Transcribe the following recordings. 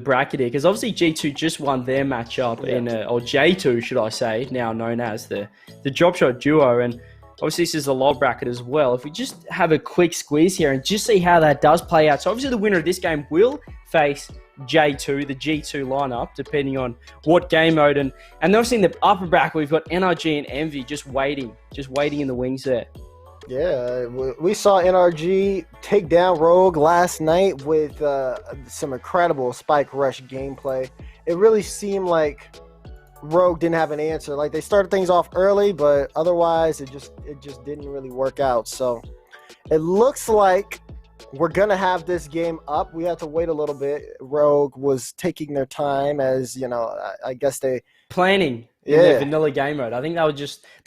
bracket here, because obviously G2 just won their matchup in, or J2 should I say, now known as the drop shot duo, and obviously this is a low bracket as well. If we just have a quick squeeze here and just see how that does play out. So obviously the winner of this game will face J2, the G2 lineup, depending on what game mode, and obviously in the upper bracket we've got NRG and Envy just waiting in the wings there. Yeah, we saw NRG take down Rogue last night with some incredible spike rush gameplay. It really seemed like Rogue didn't have an answer. Like, they started things off early, but otherwise it just didn't really work out. So it looks like we're gonna have this game up. We had to wait a little bit. Rogue was taking their time, as you know. I guess they planning in their vanilla game mode. I think they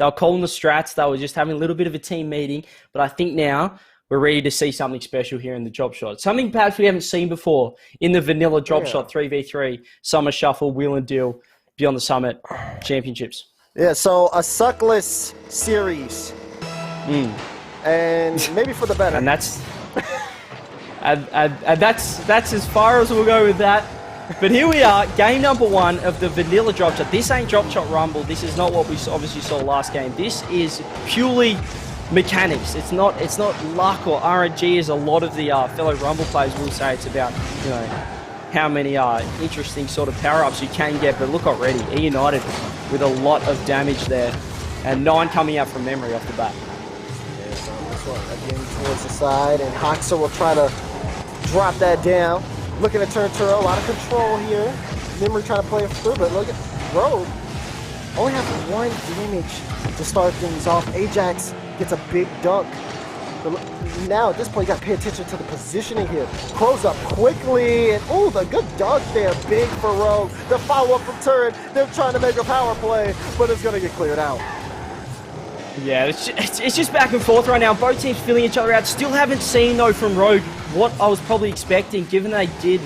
were calling the strats. They were just having a little bit of a team meeting. But I think now we're ready to see something special here in the drop shot. Something perhaps we haven't seen before in the vanilla drop shot 3v3 Summer Shuffle Wheel and Deal Beyond the Summit Championships. Yeah, so a suckless series, and maybe for the better. And that's that's as far as we'll go with that. But here we are, game number 1 of the vanilla drop shot. This ain't drop shot rumble. This is not what we obviously saw last game. This is purely mechanics. It's not luck or RNG, as a lot of the fellow rumble players will say. It's about, you know, how many interesting sort of power-ups you can get. But look already, eUnited with a lot of damage there, and 9 coming out from memory off the bat. Yeah, so this one again towards the side, and Hoxer will try to drop that down. Looking at turn a lot of control here. Memory trying to play it through, but look at Rogue. Only have 1 damage to start things off. Ajax gets a big dunk. But now at this point, you got to pay attention to the positioning here. Crows up quickly, and oh, the good dunk there, big for Rogue. The follow-up from turret. They're trying to make a power play, but it's going to get cleared out. Yeah, it's just back and forth right now. Both teams filling each other out. Still haven't seen, though, from Rogue what I was probably expecting, given they did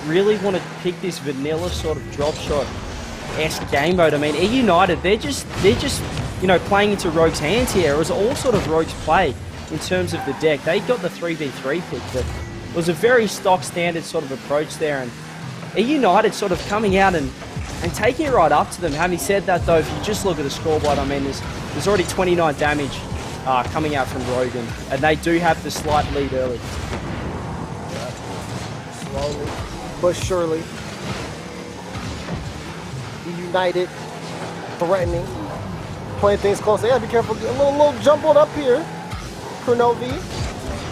really want to pick this vanilla sort of drop shot-esque game mode. I mean, eUnited, they're just you know, playing into Rogue's hands here. It was all sort of Rogue's play in terms of the deck. They got the 3v3 pick, but it was a very stock standard sort of approach there, and eUnited sort of coming out and taking it right up to them. Having said that, though, if you just look at the scoreboard, I mean, there's already 29 damage coming out from Rogue, and they do have the slight lead early. Slowly but surely, eUnited threatening, playing things close. They gotta be careful. A little jumbled up here. Kurnovi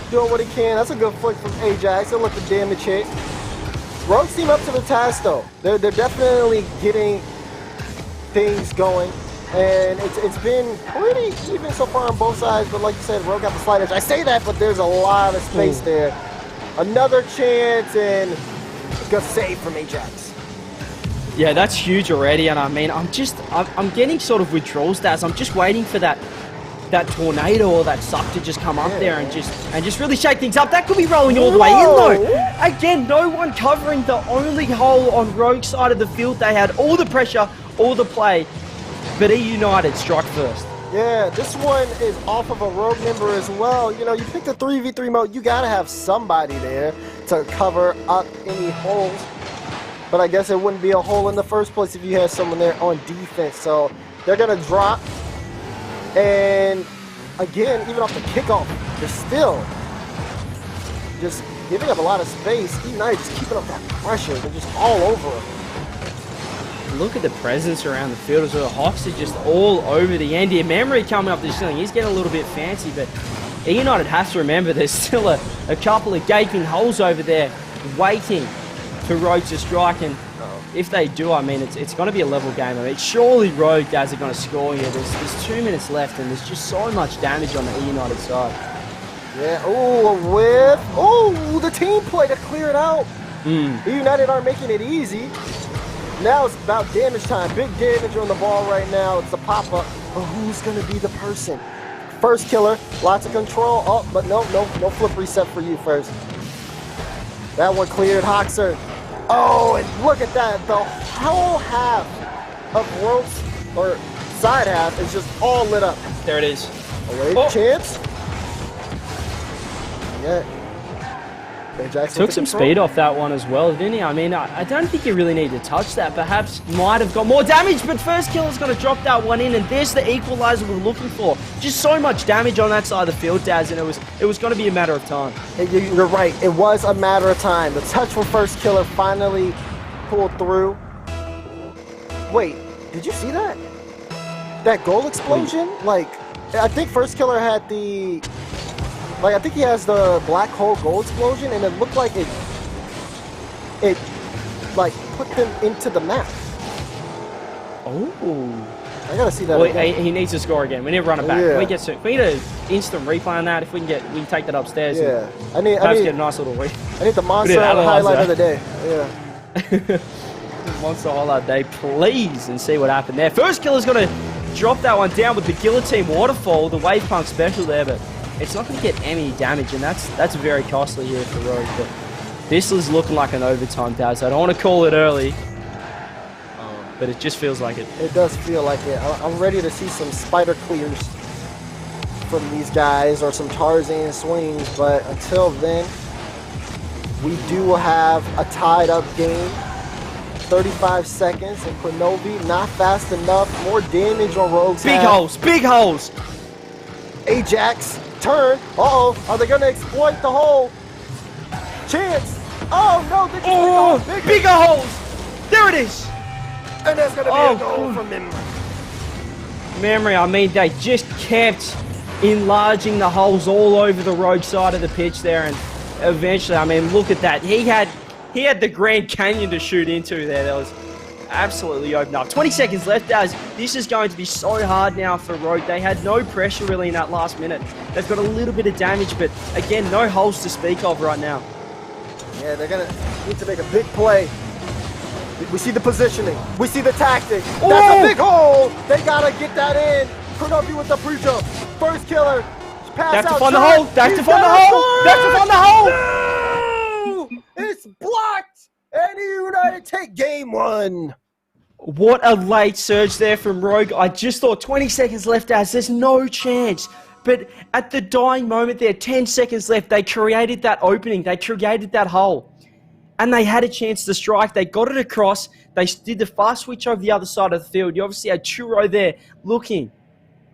doing what he can. That's a good flick from Ajax. They'll let the damage hit. Rogue seem up to the task, though. They're definitely getting things going, and it's been pretty even so far on both sides. But like you said, Rogue got the slight edge. I say that, but there's a lot of space there. Another chance, and a good save from Ajax. Yeah, that's huge already, and I mean, I'm getting sort of withdrawal stats. I'm just waiting for that tornado or that suck to just come up there and just really shake things up. That could be rolling all the way in, though. Again, no one covering the only hole on Rogue's side of the field. They had all the pressure, all the play, but eUnited struck first. Yeah, this one is off of a Rogue member as well. You know, you pick the 3v3 mode, you gotta have somebody there to cover up any holes. But I guess it wouldn't be a hole in the first place if you had someone there on defense. So they're gonna drop. And again, even off the kickoff, they're still just giving up a lot of space. eUnited just keeping up that pressure. They're just all over them. Look at the presence around the field as well. Hawks are just all over the end here. Memory coming up the ceiling. He's getting a little bit fancy, but eUnited has to remember there's still a couple of gaping holes over there waiting for Rogue to strike. And if they do, I mean, it's going to be a level game. I mean, surely Rogue guys are going to score here. There's 2 minutes left, and there's just so much damage on the eUnited side. Yeah, oh, a whiff. Oh, the team play to clear it out. eUnited aren't making it easy. Now it's about damage time. Big damage on the ball right now. It's a pop-up. But who's going to be the person? First killer, lots of control. Oh, but no flip reset for you first. That one cleared. Hoxer. Oh, and look at that. The whole half of ropes, or side half, is just all lit up. There it is. Away chance. Yeah. Ajax Took some speed off that one as well, didn't he? I mean, I don't think he really needed to touch that. Perhaps might have got more damage, but first killer's going to drop that one in, and there's the equalizer we're looking for. Just so much damage on that side of the field, Daz, and it was going to be a matter of time. You're right. It was a matter of time. The touch from first killer finally pulled through. Wait, did you see that? That goal explosion? Like, I think first killer had the... Like, I think he has the black hole goal explosion, and it looked like it like, put them into the map. Oh. I gotta see that Well, again. he needs to score again. We need to run it back. Yeah. We need an instant replay on that. If we can take that upstairs. Yeah. And get a nice little I need the monster highlight of the day. Yeah. Monster highlight day, please, and see what happened there. First killer's going to drop that one down with the guillotine waterfall, the wave punk special there, but it's not going to get any damage, and that's very costly here for Rogue. But this is looking like an overtime, Daz. I don't want to call it early, but it just feels like it. It does feel like it. I'm ready to see some spider clears from these guys or some Tarzan swings, but until then, we do have a tied up game. 35 seconds, and Krenovi not fast enough. More damage on Rogue's Big holes, big holes. Ajax, turn. Uh-oh, are they going to exploit the hole? Chance. Oh, no, they just make bigger holes. There it is. And there's going to be a goal from Memory, I mean, they just kept enlarging the holes all over the Rogue side of the pitch there, and eventually, I mean, look at that. He had the Grand Canyon to shoot into there. That was absolutely open up. 20 seconds left, as this is going to be so hard now for Rogue. They had no pressure really in that last minute. They've got a little bit of damage, but again, no holes to speak of right now. Yeah, they're going to need to make a big play. We see the positioning. We see the tactic. That's a big hole. They got to get that in. Krenovi with the pre-jump. First killer. Pass That's out. to find the hole. That's to find the hole. That's to find the hole. It's blocked, and eUnited take game one. What a late surge there from Rogue. I just thought 20 seconds left, as there's no chance. But at the dying moment there, 10 seconds left, they created that opening. They created that hole. And they had a chance to strike. They got it across. They did the fast switch over the other side of the field. You obviously had Churro there looking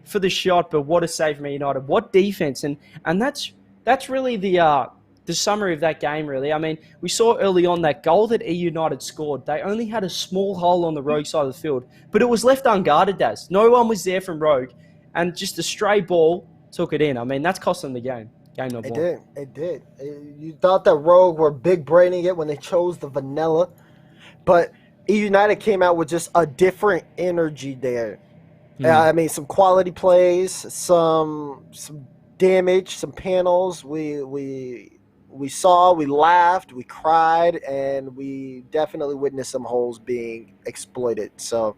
for the shot, but what a save from eUnited. What defense. And that's really the summary of that game, really. I mean, we saw early on that goal that eUnited scored. They only had a small hole on the Rogue side of the field, but it was left unguarded, Daz. No one was there from Rogue, and just a stray ball took it in. I mean, that's cost them the game. Game number one. It did. You thought that Rogue were big braining it when they chose the vanilla, but eUnited came out with just a different energy there. I mean, some quality plays, some damage, some panels. We saw, we laughed, we cried, and we definitely witnessed some holes being exploited. So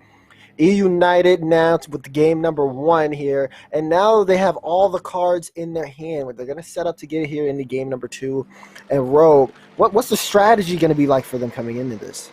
eUnited now with the game number one here, and now they have all the cards in their hand. They're going to set up to get here into game number two. And Rogue, what's the strategy going to be like for them coming into this?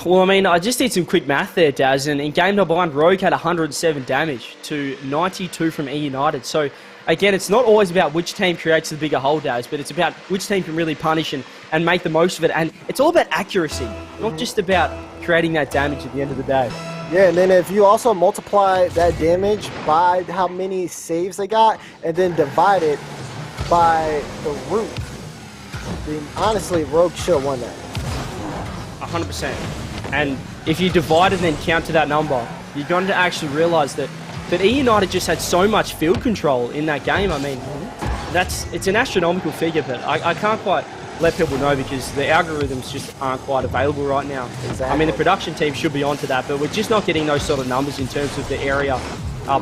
Well, I mean, I just did some quick math there, Daz, and in game number one, Rogue had 107 damage to 92 from eUnited. So again, it's not always about which team creates the bigger hole, Daz, but it's about which team can really punish and make the most of it. And it's all about accuracy, not just about creating that damage at the end of the day. Yeah, and then if you also multiply that damage by how many saves they got, and then divide it by the root, then honestly, Rogue should have won that. 100%. And if you divide and then count to that number, you're going to actually realize that eUnited just had so much field control in that game. I mean, it's an astronomical figure, but I can't quite let people know because the algorithms just aren't quite available right now. Exactly. I mean, the production team should be onto that, but we're just not getting those sort of numbers in terms of the area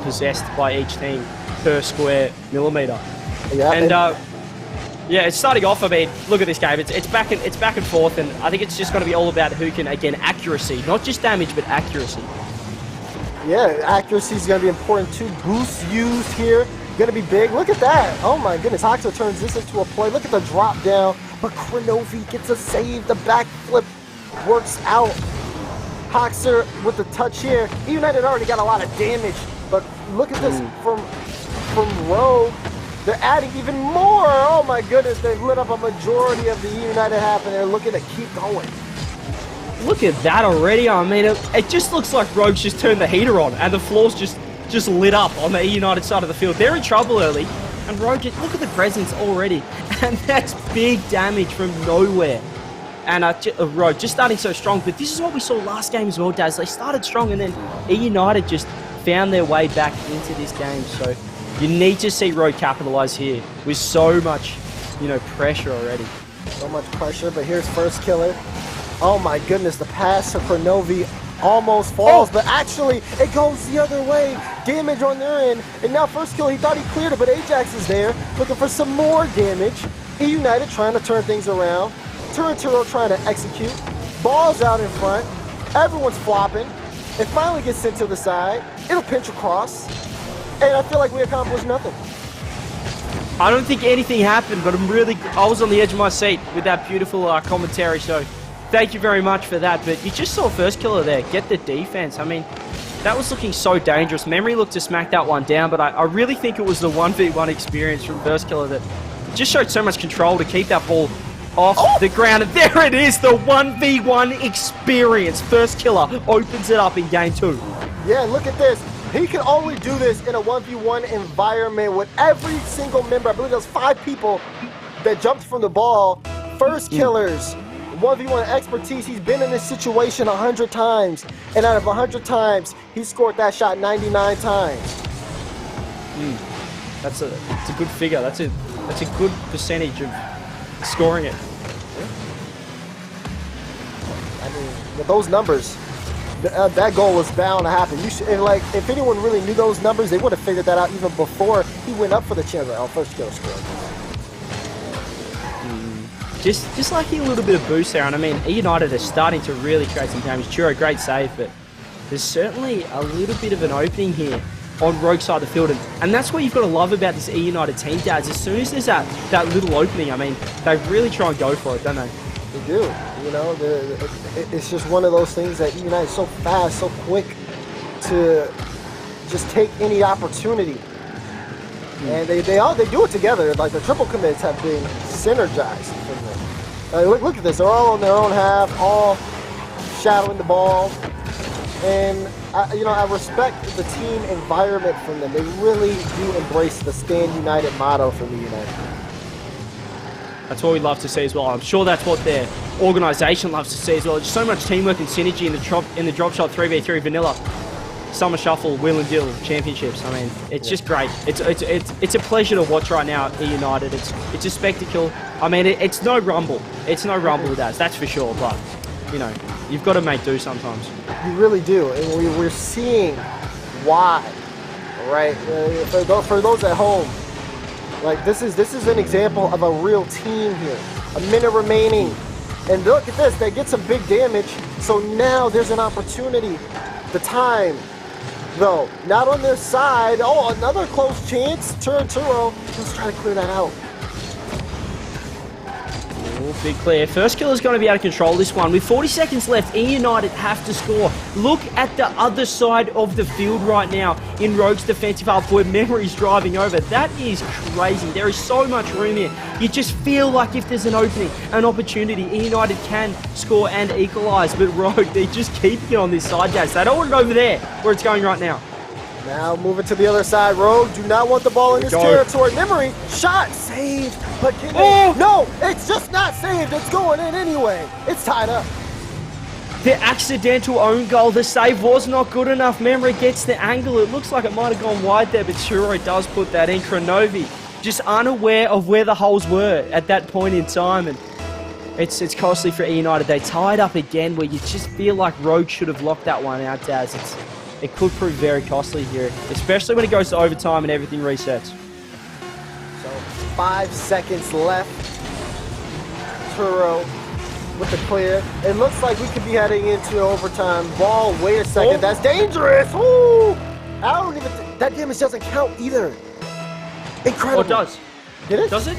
possessed by each team per square millimeter. Yeah, and yeah, it's starting off. I mean, look at this game. It's back and forth, and I think it's just going to be all about who can, again, accuracy, not just damage, but accuracy. Yeah, accuracy is going to be important too. Boost used here, going to be big. Look at that. Oh my goodness. Hoxer turns this into a play. Look at the drop down. But Krenovi gets a save. The backflip works out. Hoxer with the touch here. eUnited already got a lot of damage. But look at this from Rogue. They're adding even more. Oh my goodness, they've lit up a majority of the eUnited half, and they're looking to keep going. Look at that already. I mean, it just looks like Rogue's just turned the heater on, and the floor's just lit up on the eUnited side of the field. They're in trouble early, and Rogue, look at the presence already, and that's big damage from nowhere. And Rogue just starting so strong, but this is what we saw last game as well, Daz. They started strong, and then eUnited just found their way back into this game. So you need to see Rogue capitalize here with so much, pressure already. So much pressure, but here's first killer. Oh my goodness, the pass to Kronovi almost falls, but actually it goes the other way. Damage on their end, and now first kill, he thought he cleared it, but Ajax is there looking for some more damage. eUnited trying to turn things around. Turnturo trying to execute. Ball's out in front. Everyone's flopping. It finally gets sent to the side. It'll pinch across. And I feel like we accomplished nothing. I don't think anything happened, but I was on the edge of my seat with that beautiful commentary, so thank you very much for that. But you just saw first killer there get the defense. I mean, that was looking so dangerous. Memory looked to smack that one down, but I really think it was the 1v1 experience from first killer that just showed so much control to keep that ball off the ground. And there it is, the 1v1 experience. First killer opens it up in game 2. Yeah, look at this. He can only do this in a 1v1 environment with every single member. I believe there was 5 people that jumped from the ball. First killers, 1v1 expertise. He's been in this situation 100 times. And out of 100 times, he scored that shot 99 times. That's a good figure. That's a good percentage of scoring it. I mean, with those numbers, that goal was bound to happen. If anyone really knew those numbers, they would have figured that out even before he went up for the chance of first kill score. Just like a little bit of boost there, and I mean, eUnited are starting to really create some damage. Churro, great save, but there's certainly a little bit of an opening here on Rogue side of the field, and that's what you've got to love about this eUnited team, Dads. As soon as there's that little opening, I mean, they really try and go for it, don't they? They do. It's just one of those things that eUnited is so fast, so quick to just take any opportunity. And they do it together. Like the triple commits have been synergized from them. Look at this. They're all on their own half, all shadowing the ball. And I respect the team environment from them. They really do embrace the Stand United motto from the United. That's what we love to see as well. I'm sure that's what their organisation loves to see as well. There's so much teamwork and synergy in the drop shot 3v3 vanilla, summer shuffle, wheel and deal championships. I mean, it's just great. It's a pleasure to watch right now at eUnited. It's a spectacle. I mean, it's no rumble. It's no rumble with us, that's for sure. But you've got to make do sometimes. You really do, and we're seeing why, right? For those at home, like this is an example of a real team here. A minute remaining, and look at this. They get some big damage, so now there's an opportunity. The time, though, not on their side. Oh, another close chance. Turnturo, let's try to clear that out. Big clear. First killer's going to be out of control this one. With 40 seconds left, eUnited have to score. Look at the other side of the field right now in Rogue's defensive half where Memory's driving over. That is crazy. There is so much room here. You just feel like if there's an opening, an opportunity, eUnited can score and equalise. But Rogue, they're just keeping it on this side, Jazz. They don't want it over there where it's going right now. Now moving to the other side. Rogue do not want the ball in his territory. Memory, shot, saved. But can they? No, it's just not saved. It's going in anyway. It's tied up. The accidental own goal, the save was not good enough. Memory gets the angle. It looks like it might have gone wide there, but Churro does put that in. Kronovi just unaware of where the holes were at that point in time, and it's costly for eUnited. They tied up again where you just feel like Rogue should have locked that one out, Daz. It could prove very costly here, especially when it goes to overtime and everything resets. So 5 seconds left. Turo with the clear. It looks like we could be heading into overtime. Ball, wait a second. That's dangerous. Woo! I don't even that damage doesn't count either. Incredible. Oh, it does. Did it? Does it?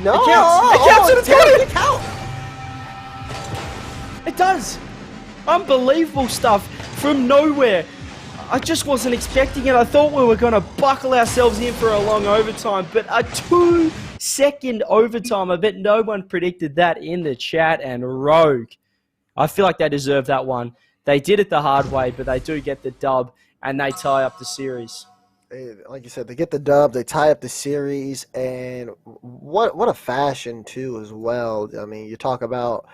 No. It counts. It counts and it's good. It counts. It does. Unbelievable stuff from nowhere. I just wasn't expecting it. I thought we were going to buckle ourselves in for a long overtime, but a 2-second overtime. I bet no one predicted that in the chat. And Rogue, I feel like they deserve that one. They did it the hard way, but they do get the dub, and they tie up the series. Like you said, they get the dub, they tie up the series, and what a fashion too as well. I mean, you talk about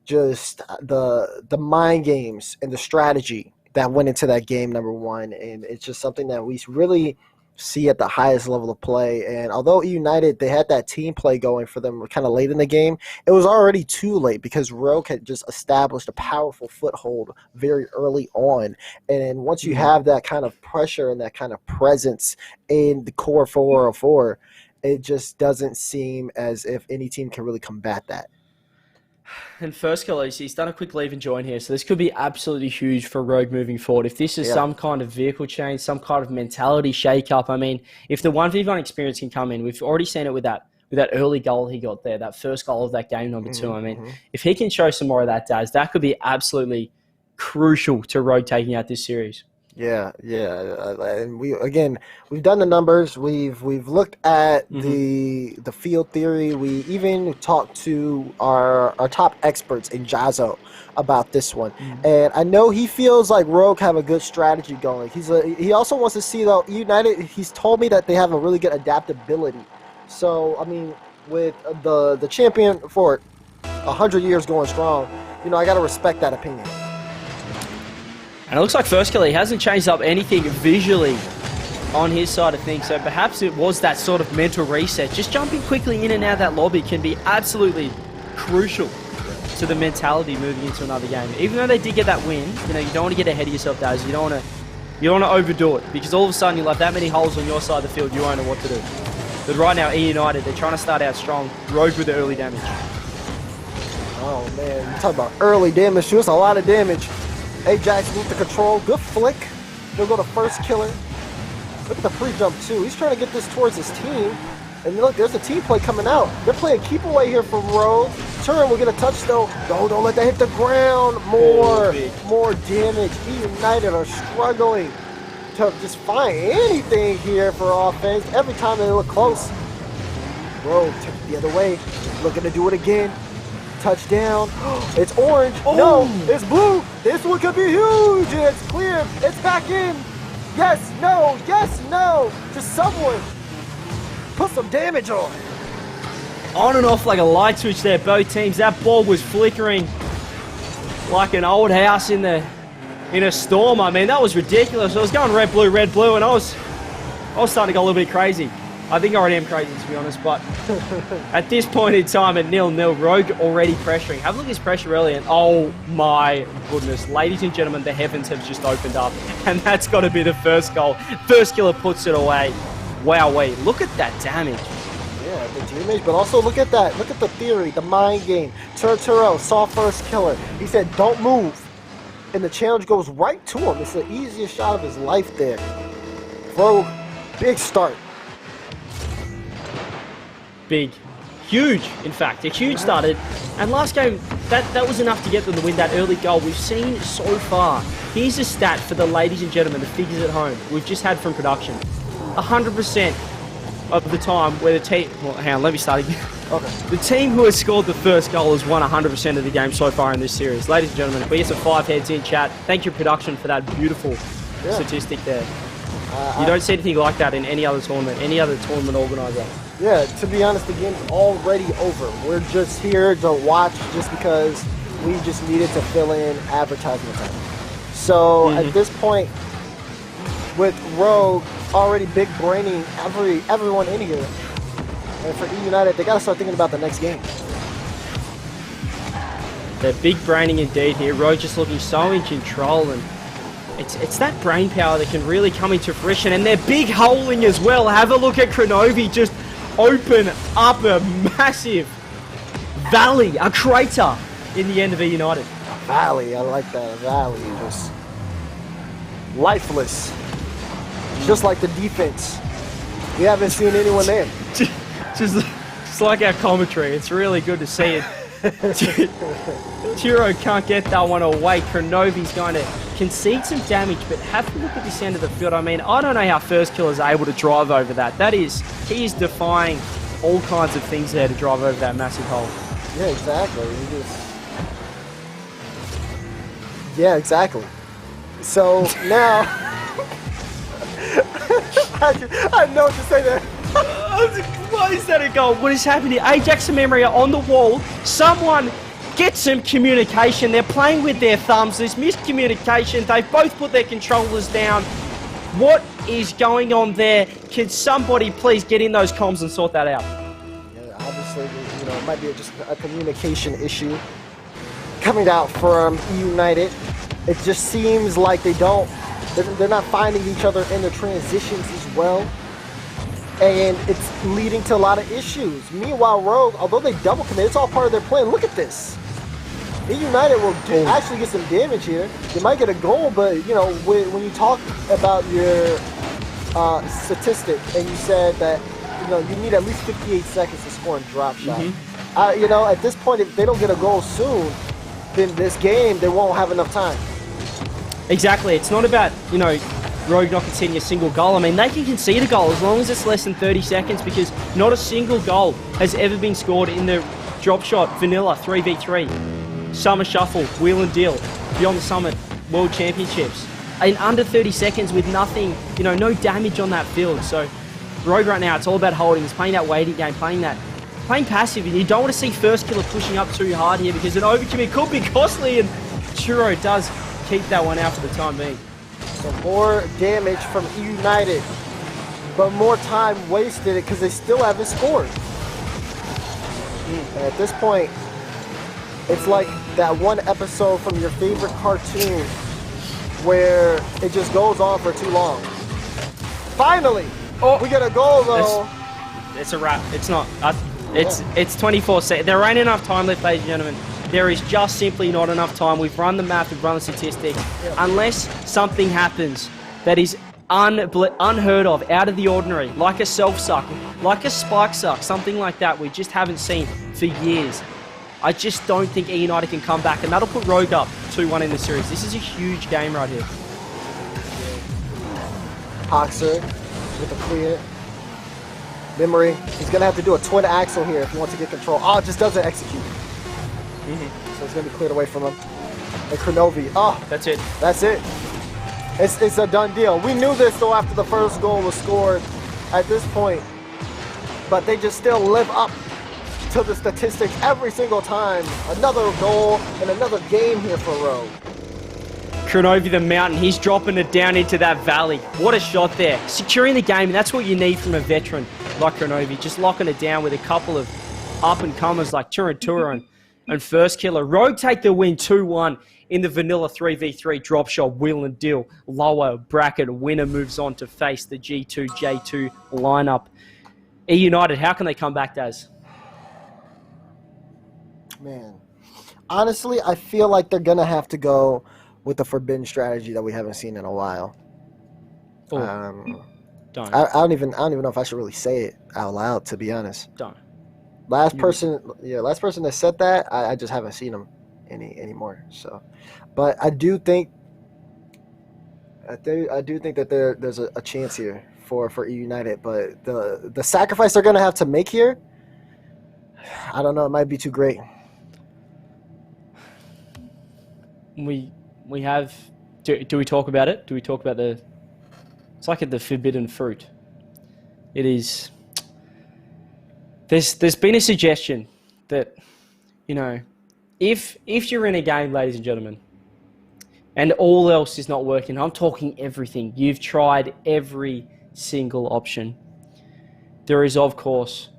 just the mind games and the strategy that went into that game, number one, and it's just something that we really see at the highest level of play. And although eUnited, they had that team play going for them kind of late in the game, it was already too late because Rogue had just established a powerful foothold very early on. And once you have that kind of pressure and that kind of presence in the core 404, it just doesn't seem as if any team can really combat that. And first kill, he's done a quick leave and join here, so this could be absolutely huge for Rogue moving forward. If this is some kind of vehicle change, some kind of mentality shake-up, I mean, if the 1v1 experience can come in, we've already seen it with that early goal he got there, that first goal of that game, number 2. I mean, if he can show some more of that, Daz, that could be absolutely crucial to Rogue taking out this series. Yeah, and we've done the numbers. We've looked at the field theory. We even talked to our top experts in Jazzo about this one, and I know he feels like Rogue have a good strategy going. He also wants to see though eUnited. He's told me that they have a really good adaptability. So I mean, with the champion for 100 years going strong, I got to respect that opinion. And it looks like first kill, he hasn't changed up anything visually on his side of things. So perhaps it was that sort of mental reset. Just jumping quickly in and out of that lobby can be absolutely crucial to the mentality moving into another game. Even though they did get that win, you don't want to get ahead of yourself, Daz. You don't want to overdo it, because all of a sudden you'll have that many holes on your side of the field, you won't know what to do. But right now, eUnited, they're trying to start out strong. Rogue with the early damage. Oh man, you talk about early damage too. It's a lot of damage. Ajax with the control. Good flick. He'll go to first killer. Look at the free jump too. He's trying to get this towards his team. And look, there's a team play coming out. They're playing keep away here from Rogue. Turn will get a touch though. No, don't let that hit the ground. More damage. eUnited are struggling to just find anything here for offense. Every time they look close, Rogue took it the other way. Looking to do it again. Touchdown. It's orange. Oh. No, it's blue. This one could be huge. It's clear. It's back in. Yes, no, yes, no. Just someone put some damage on. On and off like a light switch there, both teams. That ball was flickering like an old house in a storm. I mean, that was ridiculous. I was going red, blue, and I was starting to go a little bit crazy. I think I already am crazy, to be honest, but at this point in time at 0-0, Rogue already pressuring. Have a look at his pressure early, and oh my goodness. Ladies and gentlemen, the heavens have just opened up, and that's got to be the first goal. First killer puts it away. Wowee, look at that damage. Yeah, the damage, but also look at that. Look at the theory, the mind game. Turturo saw first killer. He said, don't move. And the challenge goes right to him. It's the easiest shot of his life there. Rogue, big start. Big. Huge, in fact. A huge started. And last game, that was enough to get them the win, that early goal. We've seen so far. Here's a stat for the ladies and gentlemen, the figures at home, we've just had from production. 100% of the time where the team... Well, hang on, let me start again. Okay. The team who has scored the first goal has won 100% of the game so far in this series. Ladies and gentlemen, we get some 5 heads in chat. Thank you, production, for that beautiful statistic there. You don't see anything like that in any other tournament organizer. Yeah, to be honest, the game's already over. We're just here to watch just because we just needed to fill in advertisement time. So at this point, with Rogue already big braining everyone in here, and for eUnited, they got to start thinking about the next game. They're big braining indeed here. Rogue just looking so in control, and it's that brain power that can really come into fruition. And they're big holing as well. Have a look at Kronovi just open up a massive valley, a crater in the end of eUnited. A valley, I like that. A valley, just lifeless. Just like the defense. We haven't seen anyone there. just like our commentary. It's really good to see it. Tiro can't get that one away. Kronovi's going to concede some damage, but have a look at this end of the field. I mean, I don't know how First Kill is able to drive over that. He is defying all kinds of things there to drive over that massive hole. Yeah, exactly. Yeah, exactly. So now, I know what to say there. Why is that a goal? What is happening? Ajax and Memory are on the wall. Someone get some communication. They're playing with their thumbs. There's miscommunication. They've both put their controllers down. What is going on there? Can somebody please get in those comms and sort that out? Yeah, obviously, it might be just a communication issue coming out from eUnited. It just seems like they're not finding each other in the transitions as well. And it's leading to a lot of issues. Meanwhile, Rogue, although they double commit, it's all part of their plan. Look at this. eUnited will actually get some damage here. They might get a goal, but when you talk about your statistic and you said that you need at least 58 seconds to score in drop shot. At this point, if they don't get a goal soon, then this game they won't have enough time. Exactly. It's not about Rogue not conceding a single goal. I mean, they can concede a goal as long as it's less than 30 seconds, because not a single goal has ever been scored in the drop shot vanilla 3v3 summer shuffle wheel and deal beyond the summit world championships in under 30 seconds with nothing, no damage on that field. So Rogue right now, it's all about holding. He's playing that waiting game, playing passive, and you don't want to see First Killer pushing up too hard here, because an overcommit could be costly, and Churro does keep that one out for the time being. So more damage from eUnited, but more time wasted because they still haven't scored. And at this point, it's like that one episode from your favorite cartoon where it just goes on for too long. Finally, we get a goal though. It's a wrap. It's not. It's 24 seconds. There ain't enough time left, ladies and gentlemen. There is just simply not enough time. We've run the math, we've run the statistics. Unless something happens that is unheard of, out of the ordinary, like a self-suck, like a spike suck, something like that we just haven't seen for years, I just don't think eUnited can come back, and that'll put Rogue up 2-1 in the series. This is a huge game right here. Hoxer with a clear. Memory, he's going to have to do a twin axle here if he wants to get control. Oh, it just doesn't execute. So it's going to be cleared away from him. And Kronovi, that's it. That's it. It's a done deal. We knew this though after the first goal was scored at this point. But they just still live up to the statistics every single time. Another goal and another game here for Rogue. Kronovi the mountain, he's dropping it down into that valley. What a shot there. Securing the game, and that's what you need from a veteran like Kronovi. Just locking it down with a couple of up-and-comers like Turantura and First Killer. Rogue take the win 2-1 in the vanilla 3v3 drop shot wheel and deal. Lower bracket winner moves on to face the G2J2 lineup. eUnited, how can they come back, Daz? Man, honestly, I feel like they're going to have to go with the forbidden strategy that we haven't seen in a while. Don't. I don't even know if I should really say it out loud, to be honest. Don't. Last person that said that, I just haven't seen him anymore. So, but I do think that there's a chance here for eUnited, but the sacrifice they're gonna have to make here, I don't know, it might be too great. We have. Do we talk about it? Do we talk about the? It's like the forbidden fruit. It is. There's been a suggestion that, if you're in a game, ladies and gentlemen, and all else is not working, I'm talking everything. You've tried every single option. There is, of course,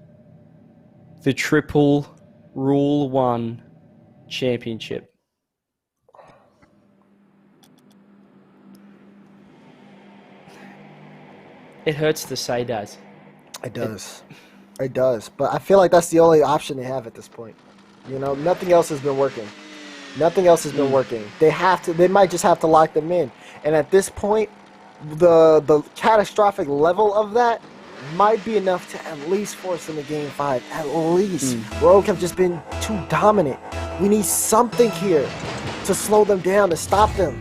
the triple Rule 1 championship. It hurts to say, Daz. It does. It does. But I feel like that's the only option they have at this point. Nothing else has been working. Nothing else has been working. They might just have to lock them in. And at this point, the catastrophic level of that might be enough to at least force them to Game 5. At least. Rogue have just been too dominant. We need something here to slow them down, to stop them.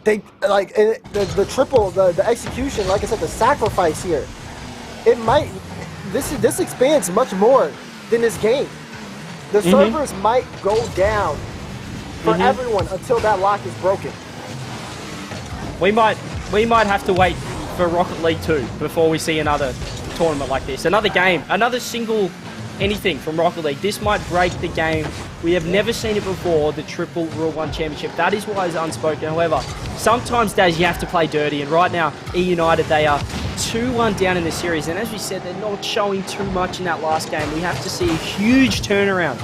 they like the triple, the execution, like I said, the sacrifice here. It might, this expands much more than this game. The servers might go down for everyone until that lock is broken. We might have to wait for Rocket League 2 before we see another tournament like this. Another game, another single anything from Rocket League. This might break the game. We have never seen it before, the triple Rule 1 championship. That is why it's unspoken. However, sometimes, Daz, you have to play dirty. And right now, eUnited, they are 2-1 down in the series. And as we said, they're not showing too much in that last game. We have to see a huge turnaround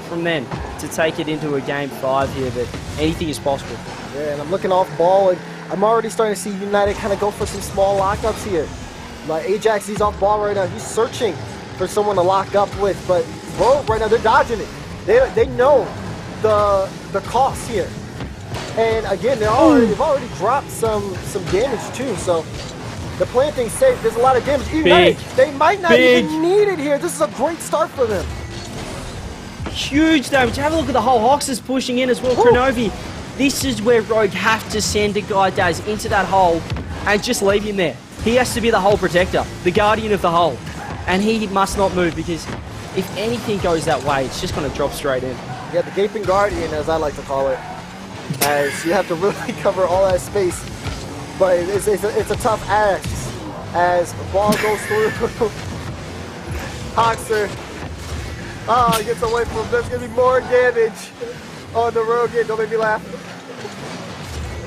from then to take it into a game 5 here. But anything is possible. Yeah, and I'm looking off ball, and I'm already starting to see United kind of go for some small lockups here. Like Ajax, he's off ball right now. He's searching for someone to lock up with, but Rogue right now, they're dodging it. They know the cost here. And again, they've already dropped some damage too, so they're playing things safe. There's a lot of damage. United, they might not even need it here. This is a great start for them. Huge damage. Have a look at the whole Hox is pushing in as well. Kronovi. This is where Rogue have to send a guy, Daz, into that hole and just leave him there. He has to be the hole protector, the guardian of the hole. And he must not move, because if anything goes that way, it's just going to drop straight in. Yeah, the gaping guardian, as I like to call it, as you have to really cover all that space. But it's a tough ask as the ball goes through. Hoxer, gets away from them. There's going to be more damage on the road. Yeah, don't make me laugh.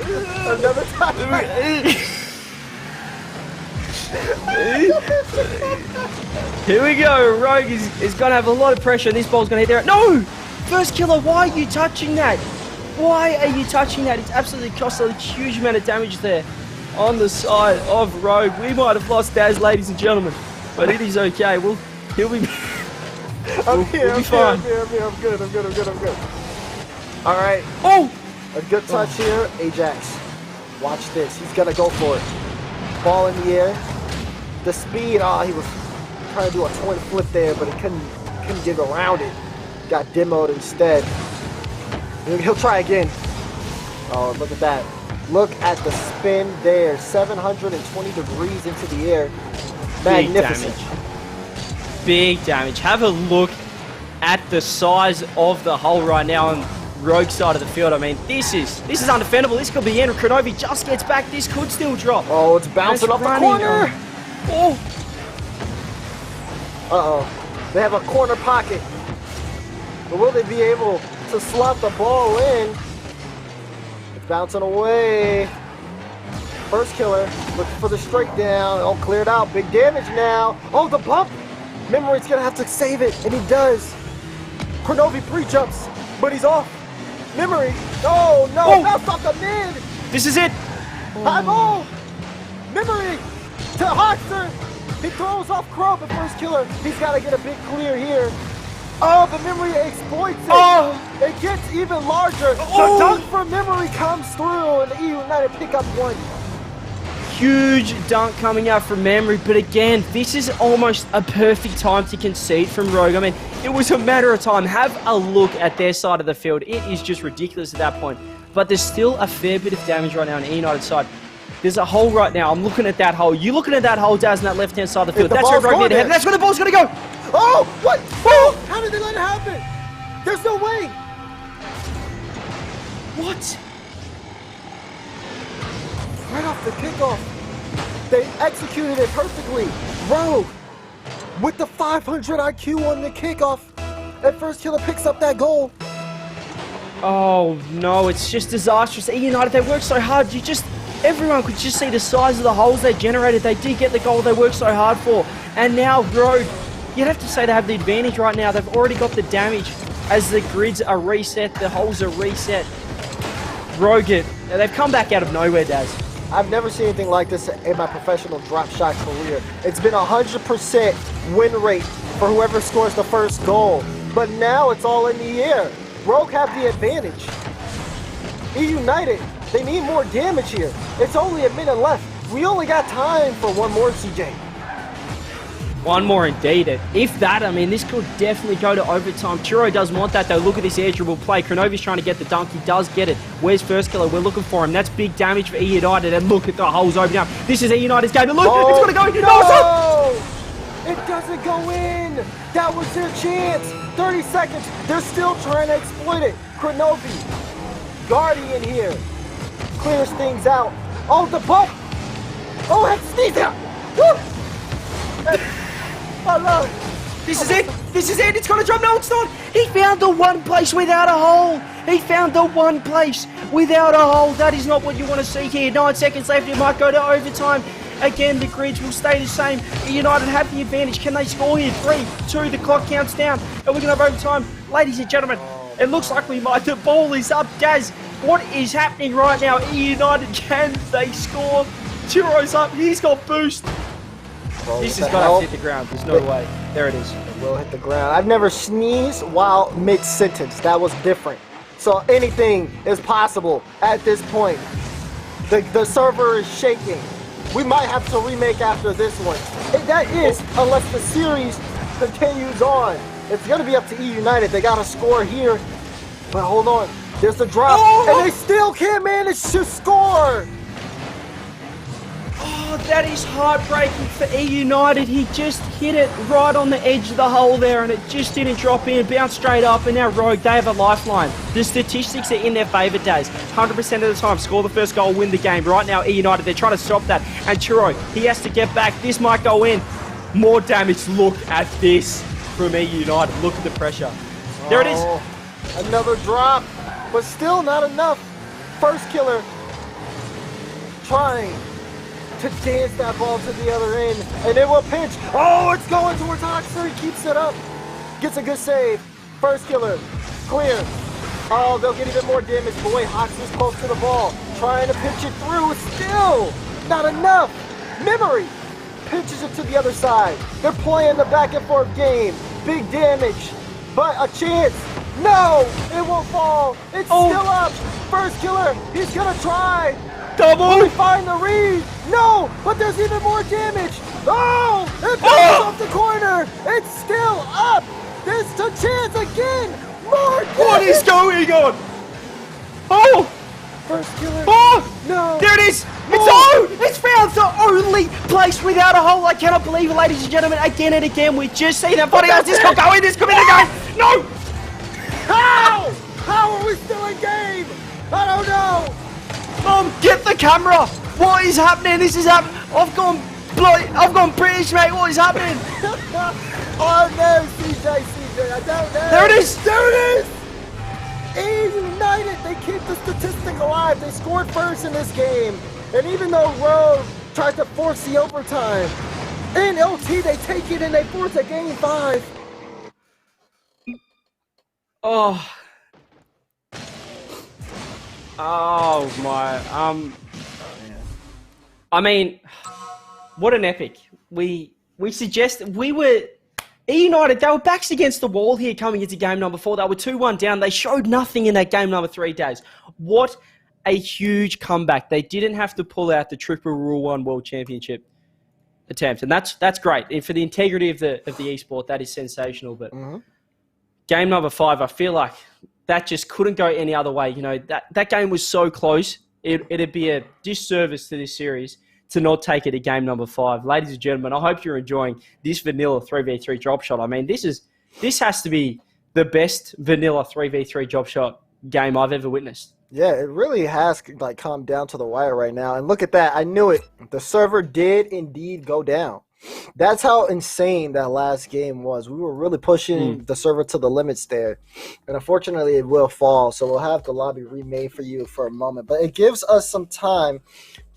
Another time. Here we go. Rogue is going to have a lot of pressure, and this ball's going to hit there. No! First killer, why are you touching that? Why are you touching that? It's absolutely cost a huge amount of damage there on the side of Rogue. We might have lost Daz, ladies and gentlemen, but it is okay. He'll be... I'm fine. I'm good. All right. Oh! A good touch here. Ajax, watch this. He's going to go for it. Ball in the air. The speed, he was trying to do a twin flip there, but he couldn't get around it. Got demoed instead. He'll try again. Oh, look at that. Look at the spin there. 720 degrees into the air. Magnificent. Big damage. Have a look at the size of the hole right now on Rogue side of the field. I mean, this is undefendable. This could be in. Kronovi just gets back. This could still drop. Oh, it's bouncing off the corner. Oh. Uh-oh. They have a corner pocket. But will they be able to slot the ball in? It's bouncing away. First killer, looking for the straight down. Oh, cleared out. Big damage now. Oh, the bump. Memory's going to have to save it, and he does. Kronovi pre-jumps, but he's off. Memory. Oh, no. Bounce off the mid. This is it. High ball. Memory to Hoxer. He throws off Crow, but first killer. He's got to get a big clear here. Oh, but Memory exploits it. Oh. It gets even larger. The dunk for Memory comes through, and the eUnited pick up one. Huge dunk coming out from Memory, but again, this is almost a perfect time to concede from Rogue. I mean, it was a matter of time. Have a look at their side of the field. It is just ridiculous at that point. But there's still a fair bit of damage right now on the eUnited side. There's a hole right now. I'm looking at that hole. You looking at that hole, Daz, on that left-hand side of the field. That's where Rogue needed to head. That's where the ball's going to go. Oh, what? Oh, how did they let it happen? There's no way. What? Right off the kickoff. They executed it perfectly. Rogue, with the 500 IQ on the kickoff, and first killer picks up that goal. Oh, no, it's just disastrous. eUnited, they worked so hard. Everyone could just see the size of the holes they generated. They did get the goal they worked so hard for. And now Rogue, you'd have to say they have the advantage right now. They've already got the damage as the grids are reset, the holes are reset. Rogue, they've come back out of nowhere, Daz. I've never seen anything like this in my professional drop shot career. It's been 100% win rate for whoever scores the first goal. But now it's all in the air. Rogue have the advantage. eUnited, they need more damage here. It's only a minute left. We only got time for one more, CJ. One more indeed. If that, I mean, this could definitely go to overtime. Churro does want that, though. Look at this air dribble play. Kronovi's trying to get the dunk. He does get it. Where's First Killer? We're looking for him. That's big damage for eUnited. And look at the holes opening up. This is eUnited's game. And look, it's going to go. No! It doesn't go in. That was their chance. 30 seconds. They're still trying to exploit it. Kronovi, Guardian here, clears things out. Oh, the bump. Oh, and sneeze out. Woo! I love it. This is it. This is it. It's going to drop. No, it's not. He found the one place without a hole. He found the one place without a hole. That is not what you want to see here. 9 seconds left. It might go to overtime. Again, the grids will stay the same. United have the advantage. Can they score here? 3, 2, the clock counts down. And we're going to have overtime. Ladies and gentlemen, it looks like we might. The ball is up. Gaz, what is happening right now? United, can they score? Churro's up. He's got boost. This has got to hit the ground. There's no way. There it is. It will hit the ground. I've never sneezed while mid-sentence. That was different. So anything is possible at this point. The server is shaking. We might have to remake after this one. That is, unless the series continues on. It's going to be up to eUnited. They got to score here. But hold on. There's the drop. And they still can't manage to score. Oh, that is heartbreaking for eUnited. He just hit it right on the edge of the hole there, and it just didn't drop in. Bounced straight up, and now Rogue, they have a lifeline. The statistics are in their favour, Days. 100% of the time, score the first goal, win the game. Right now, eUnited, they're trying to stop that. And Churro, he has to get back. This might go in. More damage. Look at this from eUnited. Look at the pressure. There it is. Another drop, but still not enough. First Killer trying to dance that ball to the other end, and it will pinch. Oh, it's going towards Oxer. He keeps it up. Gets a good save. First Killer, clear. Oh, they'll get even more damage, but wait, Oxer's close to the ball. Trying to pitch it through. Still not enough. Memory pitches it to the other side. They're playing the back and forth game. Big damage, but a chance. No, it won't fall. It's still up. First Killer, he's gonna try. Double! Will he find the read? No, but there's even more damage. Oh, it bounces off the corner. It's still up. There's a chance again. More damage. What is going on? Oh! First Killer. Oh! No. There it is. It's found the only place without a hole. I cannot believe it, ladies and gentlemen. Again and again, we just see that body. This could go in. This could be the game. No! How? How are we still in game? I don't know. Get the camera! What is happening? This is happening. I've gone British, mate. What is happening? Oh no, CJ, I don't know. There it is. There it is. eUnited, they keep the statistic alive. They scored first in this game, and even though Rogue tried to force the overtime, in LT they take it and they force a game 5. Oh my, I mean, what an epic. We suggested, we were, eUnited, they were backs against the wall here coming into game number 4. They were 2-1 down. They showed nothing in that game number 3, Days. What a huge comeback. They didn't have to pull out the triple Rule 1 World Championship attempt. And that's great. And for the integrity of the esport, that is sensational. But game number 5, I feel like that just couldn't go any other way. You know, that game was so close. It'd be a disservice to this series to not take it to game number 5. Ladies and gentlemen, I hope you're enjoying this vanilla 3v3 drop shot. I mean, this has to be the best vanilla 3v3 drop shot game I've ever witnessed. Yeah, it really has like come down to the wire right now. And look at that. I knew it. The server did indeed go down. That's how insane that last game was. We were really pushing the server to the limits there. And unfortunately, it will fall. So we'll have the lobby remade for you for a moment. But it gives us some time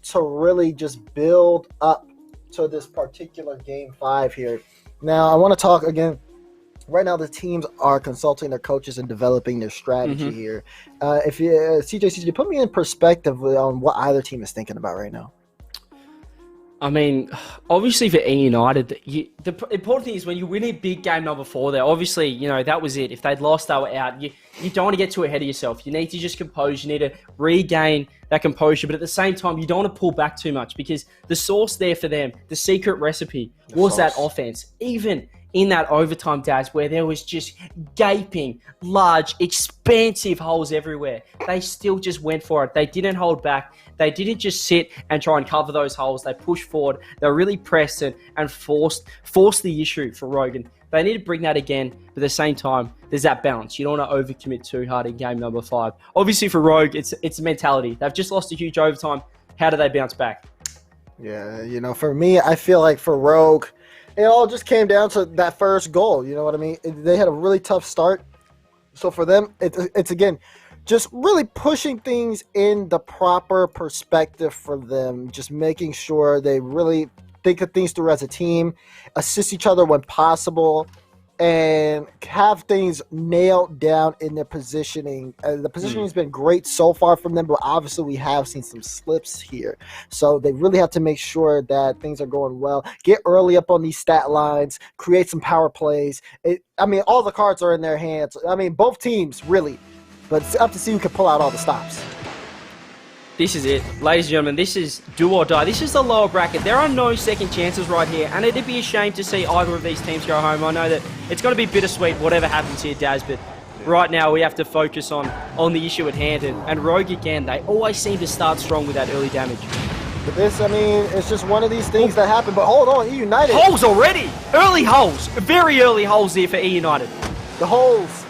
to really just build up to this particular game 5 here. Now, I want to talk again. Right now, the teams are consulting their coaches and developing their strategy here. If you, CJ, put me in perspective on what either team is thinking about right now. I mean, obviously for ÉUnited, the important thing is when you win a big game number 4 there, obviously, you know, that was it. If they'd lost, they were out. You don't want to get too ahead of yourself. You need to just compose. You need to regain that composure. But at the same time, you don't want to pull back too much because the source there for them, the secret recipe, was that offense. Even in that overtime, Daz, where there was just gaping, large, expansive holes everywhere. They still just went for it. They didn't hold back. They didn't just sit and try and cover those holes. They pushed forward. They really pressed and forced the issue for Rogue. And they need to bring that again. But at the same time, there's that balance. You don't want to overcommit too hard in game number 5. Obviously for Rogue, it's a mentality. They've just lost a huge overtime. How do they bounce back? Yeah, you know, for me, I feel like for Rogue, it all just came down to that first goal. You know what I mean? They had a really tough start. So for them, it's again, just really pushing things in the proper perspective for them. Just making sure they really think of things through as a team, assist each other when possible, and have things nailed down in their positioning. The positioning has been great so far from them, but obviously we have seen some slips here. So they really have to make sure that things are going well. Get early up on these stat lines, create some power plays. I mean, all the cards are in their hands. I mean, both teams, really. But it's up to see who can pull out all the stops. This is it. Ladies and gentlemen, this is do or die. This is the lower bracket. There are no second chances right here, and it'd be a shame to see either of these teams go home. I know that it's going to be bittersweet, whatever happens here, Daz, but right now we have to focus on the issue at hand. And Rogue, again, they always seem to start strong with that early damage. But this, I mean, it's just one of these things that happen. But hold on, ÉUnited. Holes already! Early holes. Very early holes here for ÉUnited. The holes.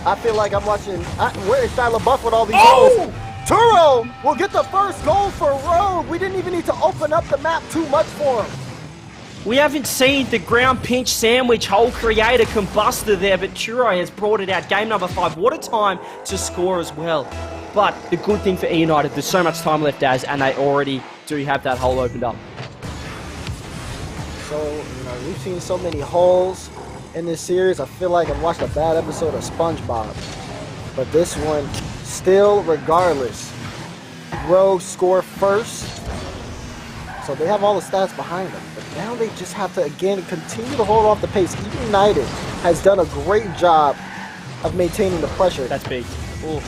I feel like I'm watching. Where is Shia LaBeouf with all these holes? Turo will get the first goal for Rogue. We didn't even need to open up the map too much for him. We haven't seen the ground pinch sandwich hole creator combuster there, but Turo has brought it out. Game number 5. What a time to score as well. But the good thing for ÉUnited, there's so much time left, Daz, and they already do have that hole opened up. So, you know, we've seen so many holes in this series. I feel like I've watched a bad episode of SpongeBob. But this one, still, regardless, Rogue score first. So they have all the stats behind them. But now they just have to, again, continue to hold off the pace. ÉUnited has done a great job of maintaining the pressure. That's big. Ooh.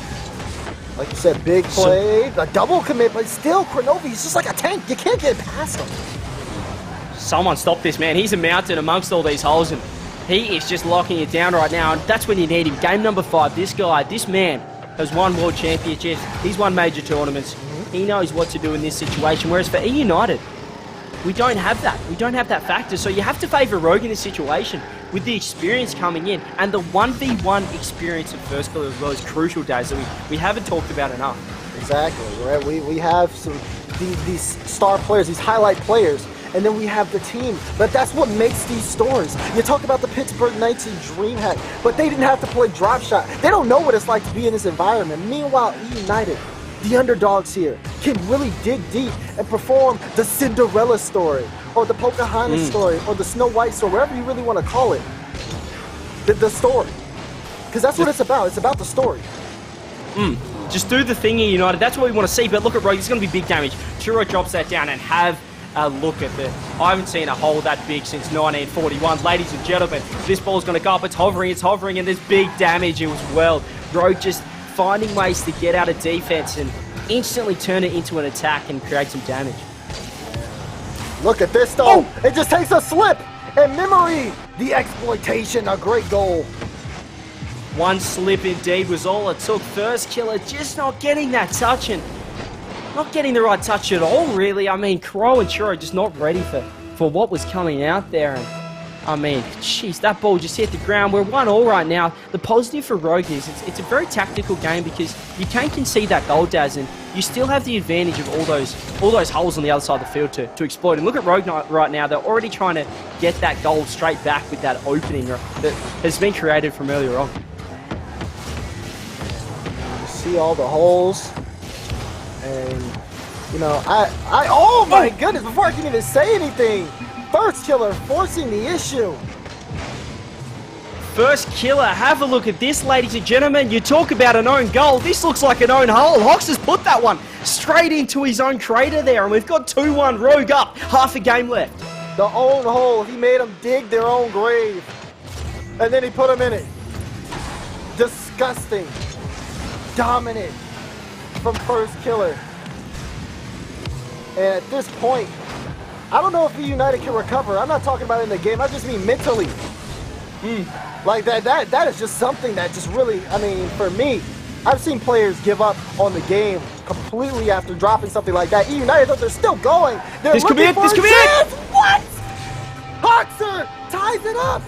Like you said, big play, a double commit, but still, Kronovi is just like a tank. You can't get past him. Someone stop this, man. He's a mountain amongst all these holes, and he is just locking it down right now, and that's when you need him. Game number 5, this man has won world championships. He's won major tournaments. He knows what to do in this situation, whereas for ÉUnited, we don't have that. We don't have that factor, so you have to favour Rogue in this situation with the experience coming in, and the 1v1 experience of first killer as well is crucial, days that we haven't talked about enough. Exactly, right? We have some these star players, these highlight players, and then we have the team. But that's what makes these stories. You talk about the Pittsburgh Knights and DreamHack, but they didn't have to play drop shot. They don't know what it's like to be in this environment. Meanwhile, ÉUnited, the underdogs here, can really dig deep and perform the Cinderella story, or the Pocahontas story, or the Snow White story, whatever you really want to call it. The story. Because that's what it's about. It's about the story. Just do the thing, ÉUnited. That's what we want to see. But look at Rogue. It's going to be big damage. Turo drops that down, and have a look at it. I haven't seen a hole that big since 1941. Ladies and gentlemen, this ball's going to go up. It's hovering, and there's big damage as well. Rogue just finding ways to get out of defense and instantly turn it into an attack and create some damage. Look at this, though. It just takes a slip. And Memory, the exploitation, a great goal. One slip indeed was all it took. First killer just not getting that touch, and not getting the right touch at all, really. I mean, Crow and Churro just not ready for what was coming out there. And I mean, jeez, that ball just hit the ground. We're 1-1 right now. The positive for Rogue is it's a very tactical game because you can't concede that goal, Daz, and you still have the advantage of all those holes on the other side of the field to exploit. And look at Rogue right now. They're already trying to get that goal straight back with that opening that has been created from earlier on. You see all the holes, and you know, oh my goodness! Before I can even say anything, first killer forcing the issue. First killer. Have a look at this, ladies and gentlemen. You talk about an own goal. This looks like an own hole. Hox has put that one straight into his own crater there, and we've got 2-1 Rogue up. Half a game left. The own hole. He made them dig their own grave. And then he put them in it. Disgusting. Dominant from first killer. And at this point, I don't know if eUnited can recover. I'm not talking about in the game. I just mean mentally. Like that is just something that just really, I mean, for me, I've seen players give up on the game completely after dropping something like that. eUnited, though, they're still going. They're This could be it. This could be it. What? Hoxer ties it up.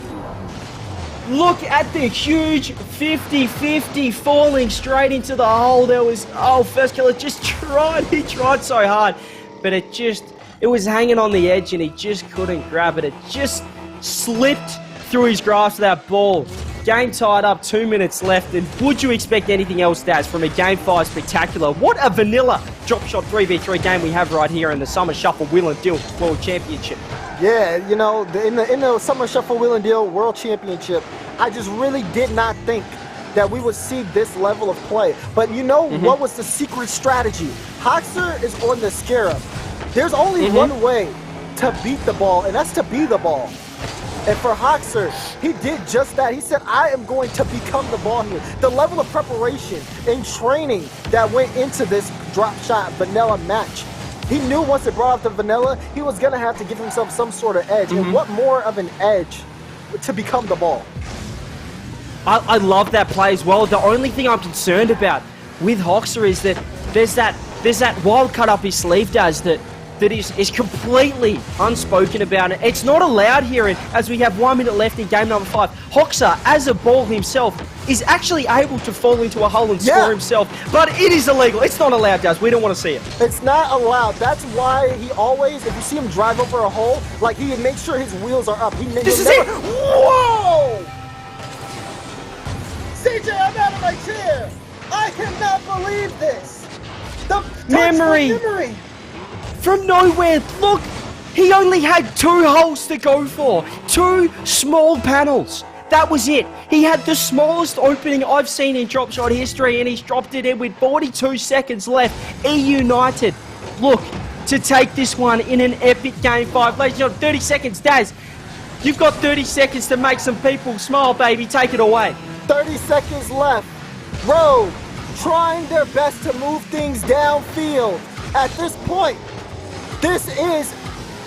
Look at the huge 50-50 falling straight into the hole. There was, first killer just tried. He tried so hard, but it was hanging on the edge and he just couldn't grab it. It just slipped through his grasp of that ball. Game tied up, 2 minutes left, and would you expect anything else, Daz, from a Game 5 spectacular? What a vanilla drop shot 3v3 game we have right here in the Summer Shuffle Wheel and Deal World Championship. Yeah, you know, in the Summer Shuffle Wheel and Deal World Championship, I just really did not think that we would see this level of play. But you know what was the secret strategy? Hoxer is on the scarab. There's only one way to beat the ball, and that's to be the ball. And for Hoxer, he did just that. He said, I am going to become the ball here. The level of preparation and training that went into this drop shot vanilla match. He knew once it brought out the vanilla, he was going to have to give himself some sort of edge. And what more of an edge to become the ball? I love that play as well. The only thing I'm concerned about with Hoxer is that there's that wild cut up his sleeve, Daz, that is completely unspoken about it. It's not allowed here, and as we have 1 minute left in game number 5, Hoxer, as a ball himself, is actually able to fall into a hole and score himself, but it is illegal. It's not allowed, Daz. We don't want to see it. It's not allowed. That's why he always, if you see him drive over a hole, like he makes sure his wheels are up. This is it! Whoa! CJ, I'm out of my chair! I cannot believe this! The memory! From nowhere, look! He only had 2 holes to go for. 2 small panels. That was it. He had the smallest opening I've seen in drop shot history, and he's dropped it in with 42 seconds left. eUnited, look, to take this one in an epic game 5. Ladies and gentlemen, 30 seconds. Daz, you've got 30 seconds to make some people smile, baby. Take it away. 30 seconds left. Rogue trying their best to move things downfield. At this point, this is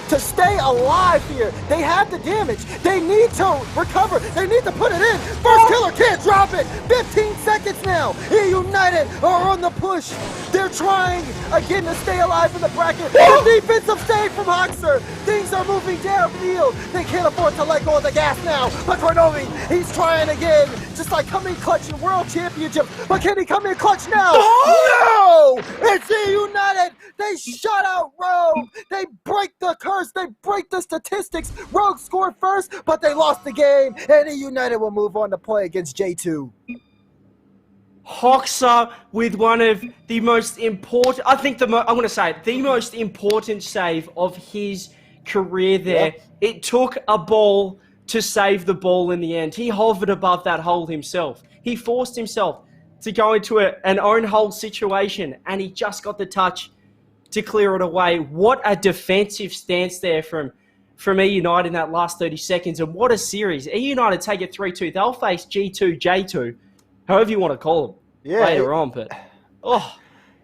to stay alive here. They have the damage. They need to recover. They need to put it in. First killer can't drop it. 15 seconds now. eUnited are on the push. They're trying again to stay alive in the bracket. The defensive save from Hoxer. Things are moving downfield. They can't afford to let go of the gas now. But Cornovi, he's trying again. Just like coming clutch in World Championship. But can he come in clutch now? No! It's eUnited. They shut out Rogue. They break the curse. They break the statistics. Rogue scored first, but they lost the game. And eUnited will move on to play against J2. Hoxer with one of the most important, I think I'm going to say it, the most important save of his career there. Yep. It took a ball to save the ball in the end. He hovered above that hole himself. He forced himself to go into an own hole situation, and he just got the touch to clear it away. What a defensive stance there from eUnited in that last 30 seconds, and what a series. eUnited take it 3-2. They'll face G2, J2, however you want to call them, later on. But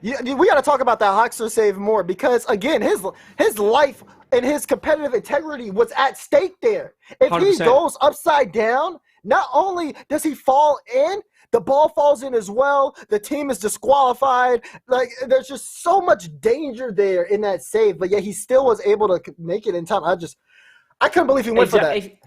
we got to talk about that Hoxer save more, because again, his life and his competitive integrity was at stake there. If 100%. He goes upside down, not only does he fall in, the ball falls in as well. The team is disqualified. Like, there's just so much danger there in that save, but yet he still was able to make it in time. I couldn't believe he went for that.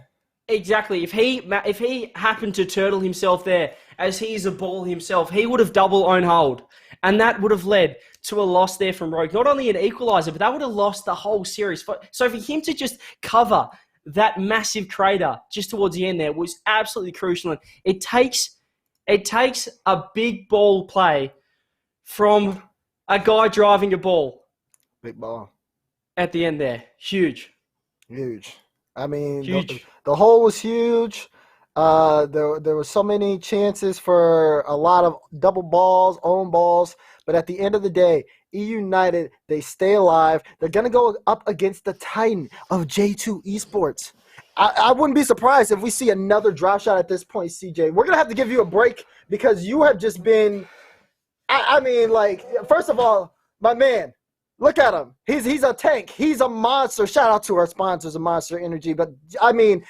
Exactly. If he happened to turtle himself there, as he is a ball himself, he would have double own hold, and that would have led to a loss there from Rogue. Not only an equalizer, but that would have lost the whole series. So for him to just cover that massive crater just towards the end there was absolutely crucial. And it takes a big ball play from a guy driving a ball. Big ball. At the end there. Huge. Huge. I mean, huge. The hole was huge. There were so many chances for a lot of double balls, own balls, but at the end of the day, eUnited, they stay alive. They're gonna go up against the Titan of J2 Esports. I wouldn't be surprised if we see another drop shot at this point, CJ. We're gonna have to give you a break because you have just been. I mean, like, first of all, my man, look at him. He's a tank. He's a monster. Shout out to our sponsors, Monster Energy. But I mean,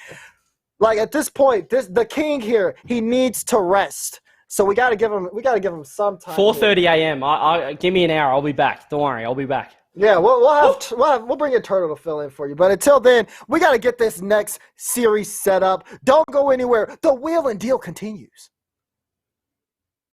like at this point, the king here, he needs to rest. So we gotta give him some time. 4:30 a.m. I give me an hour. I'll be back. Don't worry, I'll be back. Yeah, we'll bring a turtle to fill in for you. But until then, we gotta get this next series set up. Don't go anywhere. The wheel and deal continues.